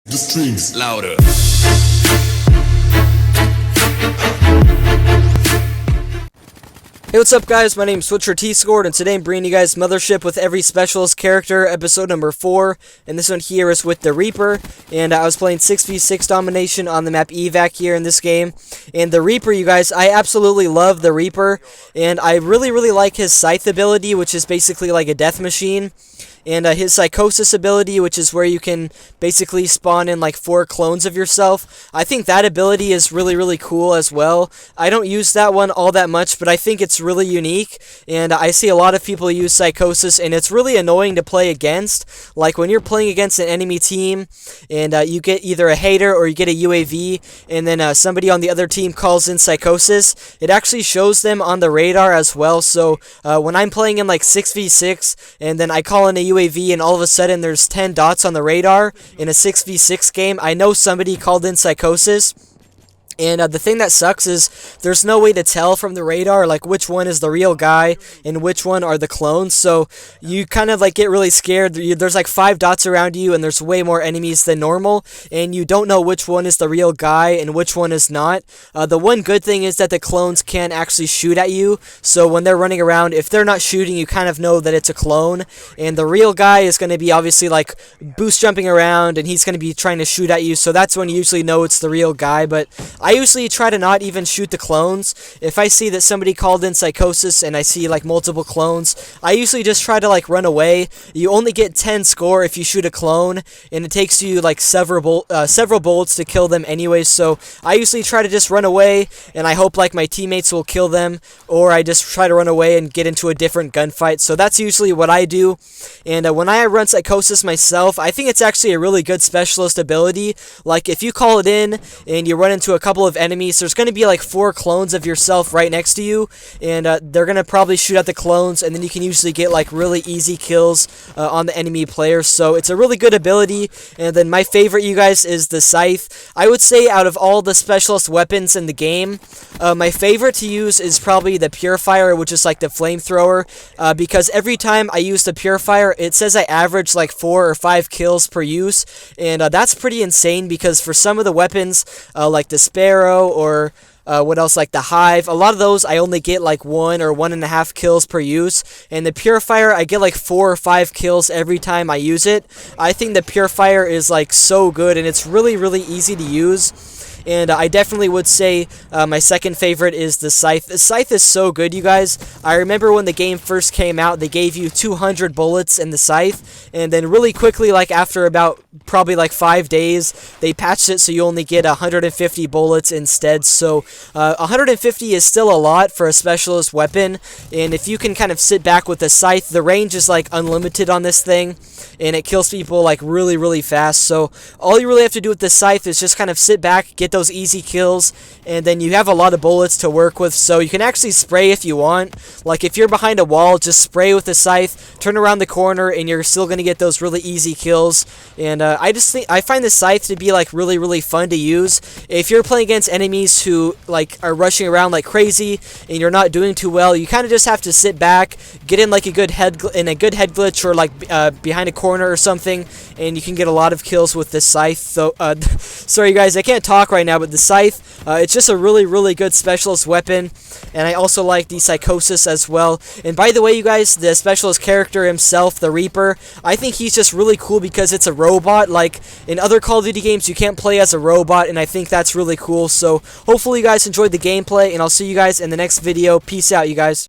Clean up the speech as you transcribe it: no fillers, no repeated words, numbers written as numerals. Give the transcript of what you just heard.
The streams louder. Hey, what's up guys, my name is Switcher T-Scored, and today I'm bringing you guys Mothership with every specialist character, episode number 4, and this one here is with the Reaper, and I was playing 6v6 domination on the map Evac here in this game, and the Reaper, you guys, I absolutely love the Reaper, and I really like his Scythe ability, which is basically like a death machine, and his Psychosis ability, which is where you can basically spawn in like 4 clones of yourself. I think that ability is really cool as well. I don't use that one all that much, but I think it's really unique, and I see a lot of people use Psychosis, and it's really annoying to play against. Like when you're playing against an enemy team, and you get either a hater or you get a UAV, and then somebody on the other team calls in Psychosis, it actually shows them on the radar as well. So when I'm playing in like 6v6, and then I call in a UAV, and all of a sudden there's 10 dots on the radar in a 6v6 game, I know somebody called in Psychosis. And the thing that sucks is there's no way to tell from the radar like which one is the real guy and which one are the clones. So you kind of like get really scared. There's like 5 dots around you and there's way more enemies than normal, and you don't know which one is the real guy and which one is not. The one good thing is that the clones can actually shoot at you. So when they're running around, if they're not shooting, you kind of know that it's a clone. And the real guy is going to be obviously like boost jumping around, and he's going to be trying to shoot at you. So that's when you usually know it's the real guy. But I usually try to not even shoot the clones. If I see that somebody called in Psychosis and I see like multiple clones, I usually just try to like run away. You only get 10 score if you shoot a clone, and it takes you like several bullets to kill them anyways. So I usually try to just run away, and I hope like my teammates will kill them, or I just try to run away and get into a different gunfight. So that's usually what I do. And when I run Psychosis myself, I think it's actually a really good specialist ability. Like if you call it in and you run into a couple of enemies, there's going to be like 4 clones of yourself right next to you, and they're going to probably shoot at the clones, and then you can usually get like really easy kills on the enemy players. So it's a really good ability. And then my favorite, you guys, is the Scythe. I would say out of all the specialist weapons in the game, my favorite to use is probably the Purifier, which is like the flamethrower, because every time I use the Purifier, it says I average like 4 or 5 kills per use, and that's pretty insane, because for some of the weapons, like the Sparrow, or what else, like the Hive, a lot of those I only get like 1 or 1.5 kills per use, and the Purifier I get like 4 or 5 kills every time I use it. I think the Purifier is like so good, and it's really easy to use. And I definitely would say my second favorite is the Scythe. The Scythe is so good, you guys. I remember when the game first came out, they gave you 200 bullets in the Scythe, and then really quickly, like after about probably like 5 days, they patched it so you only get 150 bullets instead. So 150 is still a lot for a specialist weapon, and if you can kind of sit back with the Scythe, the range is like unlimited on this thing, and it kills people like really fast. So all you really have to do with the Scythe is just kind of sit back, get those easy kills, and then you have a lot of bullets to work with. So you can actually spray if you want. Like if you're behind a wall, just spray with the Scythe, turn around the corner, and you're still going to get those really easy kills. And I find the Scythe to be like really fun to use. If you're playing against enemies who like are rushing around like crazy and you're not doing too well, you kind of just have to sit back, get in like a good head glitch, or like behind a corner or something, and you can get a lot of kills with the Scythe. So sorry guys, I can't talk right now, but the Scythe, it's just a really good specialist weapon. And I also like the Psychosis as well. And by the way, you guys, the specialist character himself, the Reaper, I think he's just really cool because it's a robot. Like in other Call of Duty games, you can't play as a robot, and I think that's really cool. So hopefully you guys enjoyed the gameplay, and I'll see you guys in the next video. Peace out, you guys.